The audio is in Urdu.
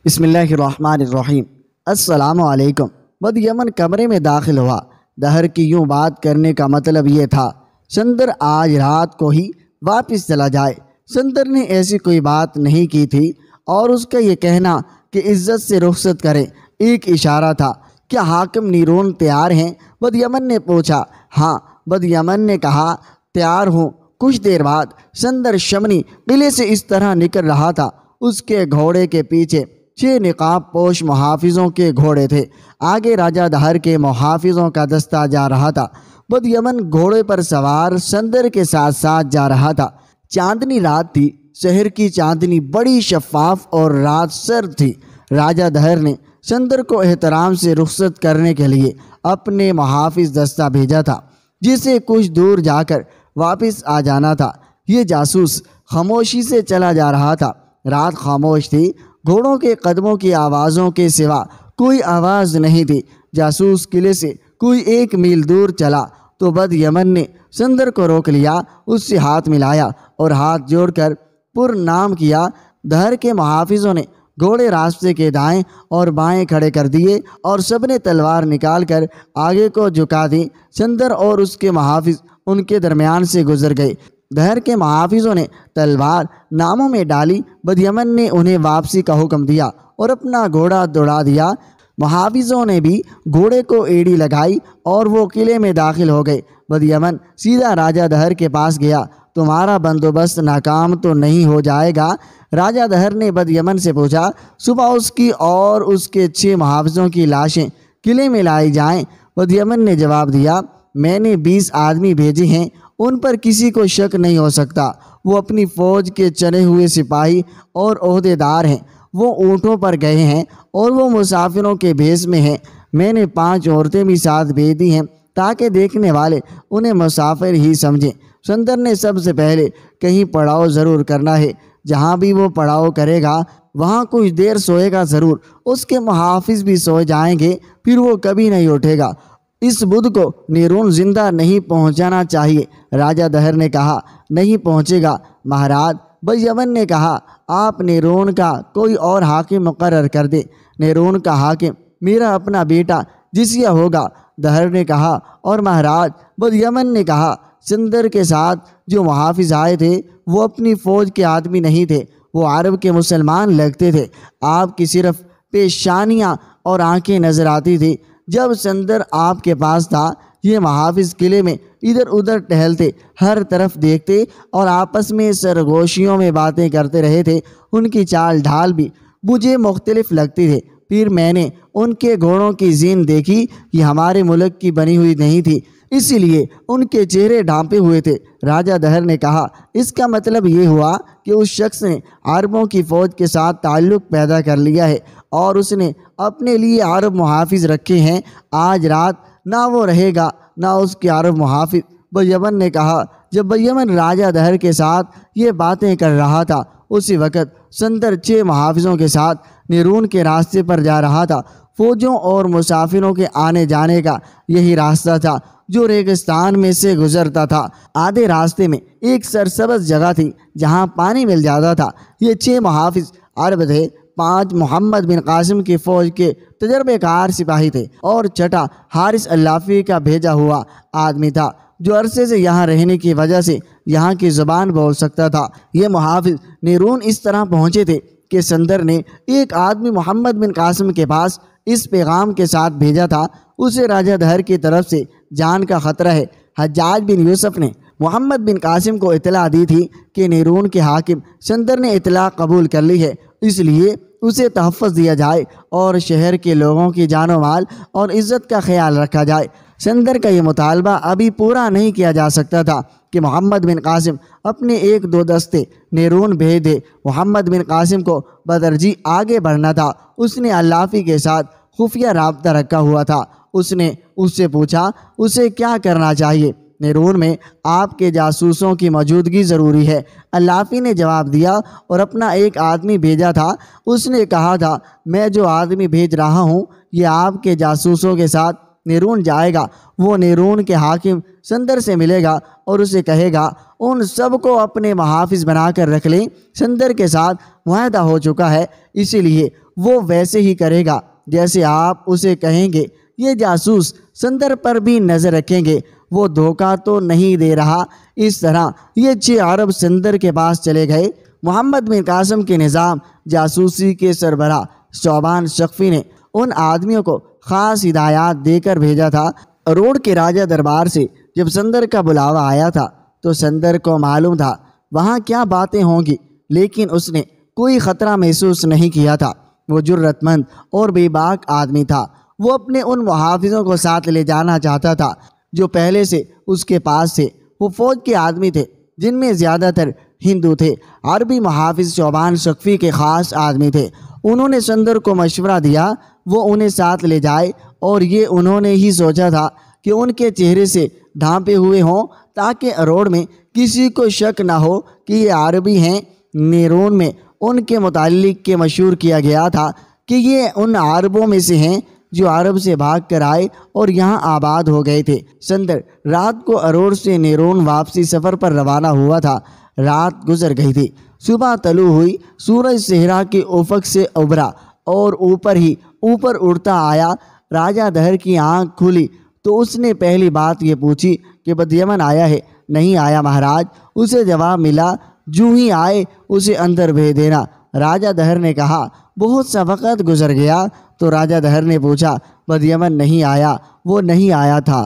بسم اللہ الرحمن الرحیم۔ السلام علیکم۔ بد یمن کمرے میں داخل ہوا۔ دہر کی یوں بات کرنے کا مطلب یہ تھا سندر آج رات کو ہی واپس چلا جائے۔ سندر نے ایسی کوئی بات نہیں کی تھی اور اس کا یہ کہنا کہ عزت سے رخصت کرے ایک اشارہ تھا۔ کیا حاکم نیرون تیار ہیں؟ بد یمن نے پوچھا۔ ہاں، بد یمن نے کہا، تیار ہوں۔ کچھ دیر بعد سندر شمنی قلعے سے اس طرح نکل رہا تھا۔ اس کے گھوڑے کے پیچھے 6 نقاب پوش محافظوں کے گھوڑے تھے۔ آگے راجہ دہر کے محافظوں کا دستہ جا رہا تھا۔ بد یمن گھوڑے پر سوار سندر کے ساتھ ساتھ جا رہا تھا۔ چاندنی رات تھی۔ شہر کی چاندنی بڑی شفاف اور رات سرد تھی۔ راجہ دہر نے سندر کو احترام سے رخصت کرنے کے لیے اپنے محافظ دستہ بھیجا تھا، جسے کچھ دور جا کر واپس آ جانا تھا۔ یہ جاسوس خاموشی سے چلا جا رہا تھا۔ رات خاموش تھی۔ گھوڑوں کے قدموں کی آوازوں کے سوا کوئی آواز نہیں تھی۔ جاسوس قلعے سے کوئی 1 میل دور چلا تو بد یمن نے سندر کو روک لیا، اس سے ہاتھ ملایا اور ہاتھ جوڑ کر پرنام کیا۔ دہر کے محافظوں نے گھوڑے راستے کے دائیں اور بائیں کھڑے کر دیے اور سب نے تلوار نکال کر آگے کو جھکا دی۔ سندر اور اس کے محافظ ان کے درمیان سے گزر گئے۔ دہر کے محافظوں نے تلوار ناموں میں ڈالی۔ بد یمن نے انہیں واپسی کا حکم دیا اور اپنا گھوڑا دوڑا دیا۔ محافظوں نے بھی گھوڑے کو ایڑی لگائی اور وہ قلعے میں داخل ہو گئے۔ بد یمن سیدھا راجہ دہر کے پاس گیا۔ تمہارا بندوبست ناکام تو نہیں ہو جائے گا؟ راجہ دہر نے بد یمن سے پوچھا۔ صبح اس کی اور اس کے 6 محافظوں کی لاشیں قلعے میں لائی جائیں۔ بد یمن نے جواب دیا، میں نے 20 آدمی بھیجے ہیں، ان پر کسی کو شک نہیں ہو سکتا۔ وہ اپنی فوج کے چنے ہوئے سپاہی اور عہدے دار ہیں۔ وہ اونٹوں پر گئے ہیں اور وہ مسافروں کے بھیس میں ہیں۔ میں نے 5 عورتیں بھی ساتھ بھیج دی ہیں تاکہ دیکھنے والے انہیں مسافر ہی سمجھیں۔ سندر نے سب سے پہلے کہیں پڑاؤ ضرور کرنا ہے۔ جہاں بھی وہ پڑاؤ کرے گا وہاں کچھ دیر سوئے گا ضرور۔ اس کے محافظ بھی سو جائیں گے، پھر وہ کبھی نہیں اٹھے گا۔ اس بدھ کو نیرون زندہ نہیں پہنچانا چاہیے۔ راجہ دہر نے کہا، نہیں پہنچے گا مہاراج۔ بد یمن نے کہا، آپ نیرون کا کوئی اور حاکم مقرر کر دیں۔ نیرون کا حاکم میرا اپنا بیٹا جزیہ ہوگا، دہر نے کہا۔ اور مہاراج، بد یمن نے کہا، سندر کے ساتھ جو محافظ آئے تھے وہ اپنی فوج کے آدمی نہیں تھے، وہ عرب کے مسلمان لگتے تھے۔ آپ کی صرف پیشانیاں اور آنکھیں نظر آتی تھی۔ جب سندر آپ کے پاس تھا یہ محافظ قلعے میں ادھر ادھر ٹہلتے، ہر طرف دیکھتے اور آپس میں سرگوشیوں میں باتیں کرتے رہے تھے۔ ان کی چال ڈھال بھی مجھے مختلف لگتی تھی۔ پھر میں نے ان کے گھوڑوں کی زین دیکھی، یہ ہمارے ملک کی بنی ہوئی نہیں تھی، اسی لیے ان کے چہرے ڈھانپے ہوئے تھے۔ راجہ دہر نے کہا، اس کا مطلب یہ ہوا کہ اس شخص نے عربوں کی فوج کے ساتھ تعلق پیدا کر لیا ہے اور اس نے اپنے لیے عرب محافظ رکھے ہیں۔ آج رات نہ وہ رہے گا نہ اس کے عرب محافظ۔ بد یمن نے کہا۔ جب بد یمن راجہ دہر کے ساتھ یہ باتیں کر رہا تھا اسی وقت سندر 6 محافظوں کے ساتھ نیرون کے راستے پر جا رہا تھا۔ فوجوں اور مسافروں کے آنے جانے کا یہی راستہ تھا جو ریگستان میں سے گزرتا تھا۔ آدھے راستے میں ایک سرسبز جگہ تھی جہاں پانی مل جاتا تھا۔ یہ 6 محافظ عرب تھے۔ 5 محمد بن قاسم کی فوج کے تجربے کار سپاہی تھے اور چھٹا حارث اللافی کا بھیجا ہوا آدمی تھا جو عرصے سے یہاں رہنے کی وجہ سے یہاں کی زبان بول سکتا تھا۔ یہ محافظ نیرون اس طرح پہنچے تھے کہ سندر نے ایک آدمی محمد بن قاسم کے پاس اس پیغام کے ساتھ بھیجا تھا، اسے راجہ دہر کی طرف سے جان کا خطرہ ہے۔ حجاج بن یوسف نے محمد بن قاسم کو اطلاع دی تھی کہ نیرون کے حاکم سندر نے اطلاع قبول کر لی ہے، اس لیے اسے تحفظ دیا جائے اور شہر کے لوگوں کی جان و مال اور عزت کا خیال رکھا جائے۔ سندر کا یہ مطالبہ ابھی پورا نہیں کیا جا سکتا تھا کہ محمد بن قاسم اپنے 1-2 دستے نیرون بھیج دے۔ محمد بن قاسم کو بدرجی آگے بڑھنا تھا۔ اس نے اللافی کے ساتھ خفیہ رابطہ رکھا ہوا تھا۔ اس نے اس سے پوچھا اسے کیا کرنا چاہیے۔ نیرون میں آپ کے جاسوسوں کی موجودگی ضروری ہے، اللافی نے جواب دیا اور اپنا ایک آدمی بھیجا تھا۔ اس نے کہا تھا، میں جو آدمی بھیج رہا ہوں یہ آپ کے جاسوسوں کے ساتھ نیرون جائے گا۔ وہ نیرون کے حاکم سندر سے ملے گا اور اسے کہے گا ان سب کو اپنے محافظ بنا کر رکھ لیں۔ سندر کے ساتھ معاہدہ ہو چکا ہے، اسی لیے وہ ویسے ہی کرے گا جیسے آپ اسے کہیں گے۔ یہ جاسوس سندر پر بھی نظر رکھیں گے، وہ دھوکہ تو نہیں دے رہا۔ اس طرح یہ 6 عرب سندر کے پاس چلے گئے۔ محمد بن قاسم کے نظام جاسوسی کے سربراہ شعبان ثقفی نے ان آدمیوں کو خاص ہدایات دے کر بھیجا تھا۔ روڑ کے راجہ دربار سے جب سندر کا بلاوا آیا تھا تو سندر کو معلوم تھا وہاں کیا باتیں ہوں گی، لیکن اس نے کوئی خطرہ محسوس نہیں کیا تھا۔ وہ جرأت مند اور بے باک آدمی تھا۔ وہ اپنے ان محافظوں کو ساتھ لے جانا چاہتا تھا جو پہلے سے اس کے پاس تھے۔ وہ فوج کے آدمی تھے جن میں زیادہ تر ہندو تھے۔ عربی محافظ شعبان ثقفی کے خاص آدمی تھے۔ انہوں نے سندر کو مشورہ دیا وہ انہیں ساتھ لے جائے، اور یہ انہوں نے ہی سوچا تھا کہ ان کے چہرے سے ڈھانپے ہوئے ہوں تاکہ اروڑ میں کسی کو شک نہ ہو کہ یہ عربی ہیں۔ نیرون میں ان کے متعلق یہ مشہور کیا گیا تھا کہ یہ ان عربوں میں سے ہیں جو عرب سے بھاگ کر آئے اور یہاں آباد ہو گئے تھے۔ سندر رات کو اروڑ سے نیرون واپسی سفر پر روانہ ہوا تھا۔ رات گزر گئی تھی، صبح طلوع ہوئی، سورج صحرا کے افق سے ابھرا اور اوپر اڑتا آیا۔ راجہ دہر کی آنکھ کھلی تو اس نے پہلی بات یہ پوچھی کہ بدیمن آیا ہے؟ نہیں آیا مہاراج، اسے جواب ملا۔ جو ہی آئے اسے اندر بھیج دینا۔ راجہ دہر نے کہا۔ بہت سا وقت گزر گیا تو راجہ دہر نے پوچھا بدیمن نہیں آیا؟ وہ نہیں آیا تھا۔